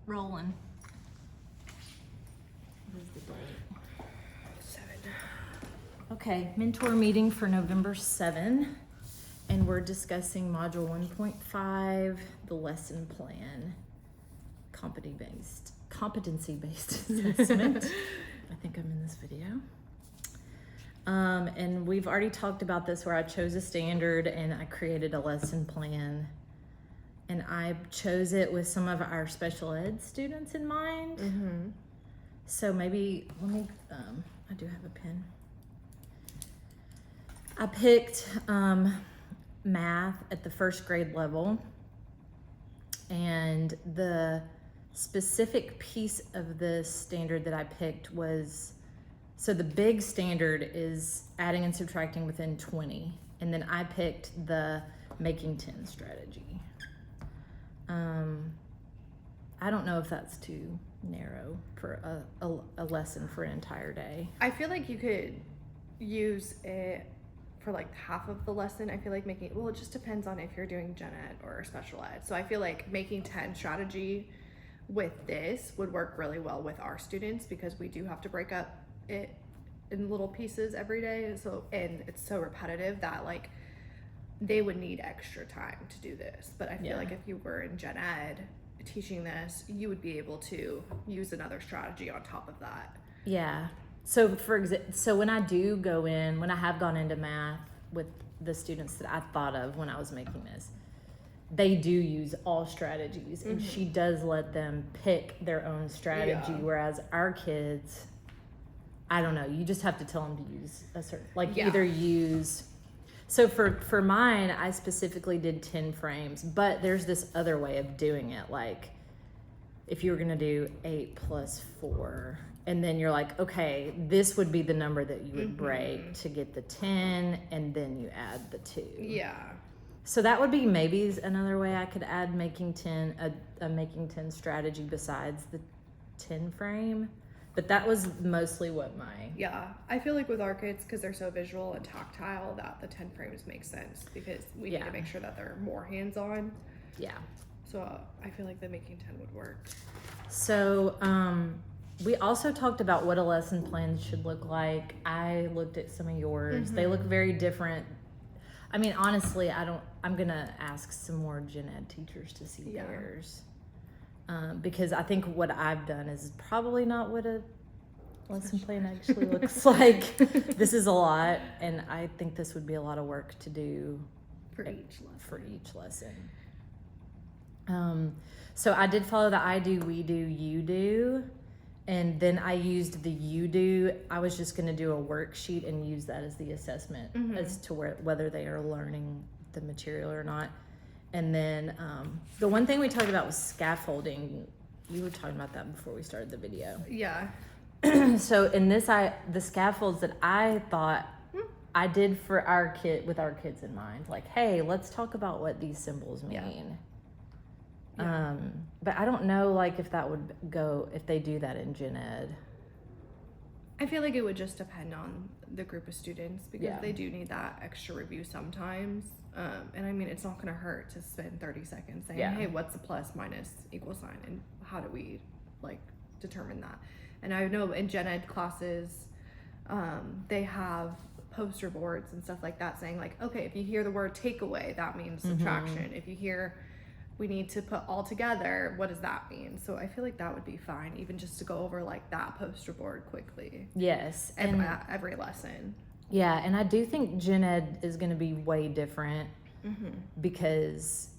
rolling. What is the date? 7. Okay, mentor meeting for November 7, and we're discussing module 1.5, the lesson plan, competency-based assessment. I think I'm in this video. And we've already talked about this where I chose a standard and I created a lesson plan. And I chose it with some of our special ed students in mind. Mm-hmm. So maybe, let me, I do have a pen. I picked math at the first grade level. And the specific piece of the standard that I picked was, so the big standard is adding and subtracting within 20. And then I picked the making 10 strategy. I don't know if that's too narrow for a lesson for an entire day. I feel like you could use it for like half of the lesson. I feel like it just depends on if you're doing gen ed or special ed. So I feel like making 10 strategy with this would work really well with our students because we do have to break up it in little pieces every day. And it's so repetitive that like they would need extra time to do this. But I feel like if you were in gen ed teaching this, you would be able to use another strategy on top of that. Yeah. So so when I do go in, when I have gone into math with the students that I thought of when I was making this, they do use all strategies, and she does let them pick their own strategy. Yeah. Whereas our kids, I don't know, you just have to tell them to use a certain, Yeah. either use. So for mine, I specifically did 10 frames, but there's this other way of doing it. Like if you were gonna do 8 plus 4, and then you're like, okay, this would be the number that you would break to get the 10, and then you add the 2. Yeah. So that would be maybe another way I could add making 10, a making 10 strategy besides the 10 frame. But that was mostly what Yeah, I feel like with our kids, because they're so visual and tactile, that the 10 frames make sense because we need to make sure that they're more hands-on. Yeah. So I feel like the making 10 would work. So we also talked about what a lesson plan should look like. I looked at some of yours. They look very different. I mean, honestly, I'm gonna ask some more gen ed teachers to see theirs. Because I think what I've done is probably not what a lesson plan actually looks like. This is a lot, and I think this would be a lot of work to do For each lesson. So I did follow the I do, we do, you do, and then I used the you do. I was just going to do a worksheet and use that as the assessment as to whether they are learning the material or not. And then the one thing we talked about was scaffolding. You were talking about that before we started the video. Yeah. So in this, the scaffolds that I thought I did for with our kids in mind, like, hey, let's talk about what these symbols mean. Yeah. But I don't know, like, if that would go, if they do that in gen ed. I feel like it would just depend on the group of students because they do need that extra review sometimes. And I mean, it's not going to hurt to spend 30 seconds saying, hey, what's the plus minus equal sign? And how do we like determine that? And I know in gen ed classes, they have poster boards and stuff like that saying like, okay, if you hear the word takeaway, that means subtraction. If you hear we need to put all together, what does that mean? So I feel like that would be fine, even just to go over like that poster board quickly. Yes. And every lesson. Yeah, and I do think gen ed is going to be way different because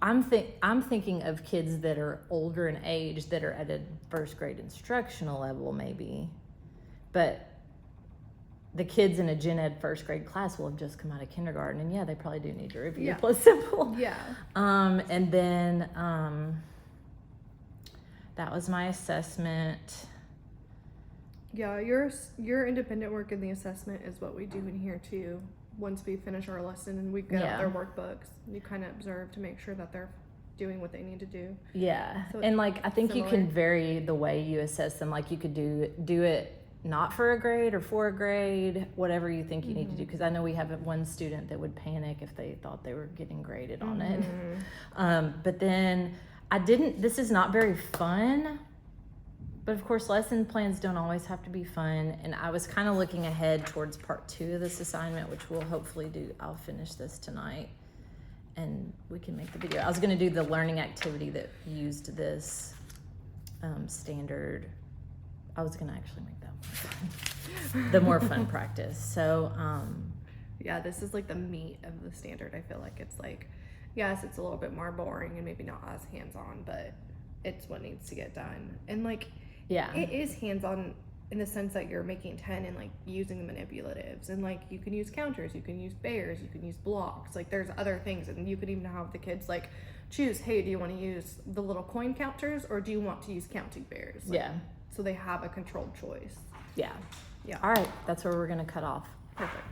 I'm thinking of kids that are older in age that are at a first grade instructional level maybe, but the kids in a gen ed first grade class will have just come out of kindergarten, and they probably do need to review plus simple. Yeah. And then that was my assessment. Yeah, your independent work in the assessment is what we do in here too. Once we finish our lesson and we get out their workbooks, you kind of observe to make sure that they're doing what they need to do. Yeah, So and like I think similar. you can vary the way you assess them. Like you could do it not for a grade or for a grade, whatever you think you need to do. Because I know we have one student that would panic if they thought they were getting graded on it. But then This is not very fun, but of course lesson plans don't always have to be fun. And I was kind of looking ahead towards part 2 of this assignment, which we'll hopefully do. I'll finish this tonight and we can make the video. I was going to do the learning activity that used this standard. I was going to actually make that more fun. The more fun practice. So, yeah, this is like the meat of the standard. I feel like it's like, yes, it's a little bit more boring and maybe not as hands-on, but it's what needs to get done. And like, yeah, it is hands-on in the sense that you're making 10 and like using the manipulatives, and like you can use counters, you can use bears, you can use blocks, like there's other things, and you could even have the kids like choose, hey, do you want to use the little coin counters or do you want to use counting bears? Like, yeah. So they have a controlled choice. Yeah. Yeah. All right. That's where we're going to cut off. Perfect.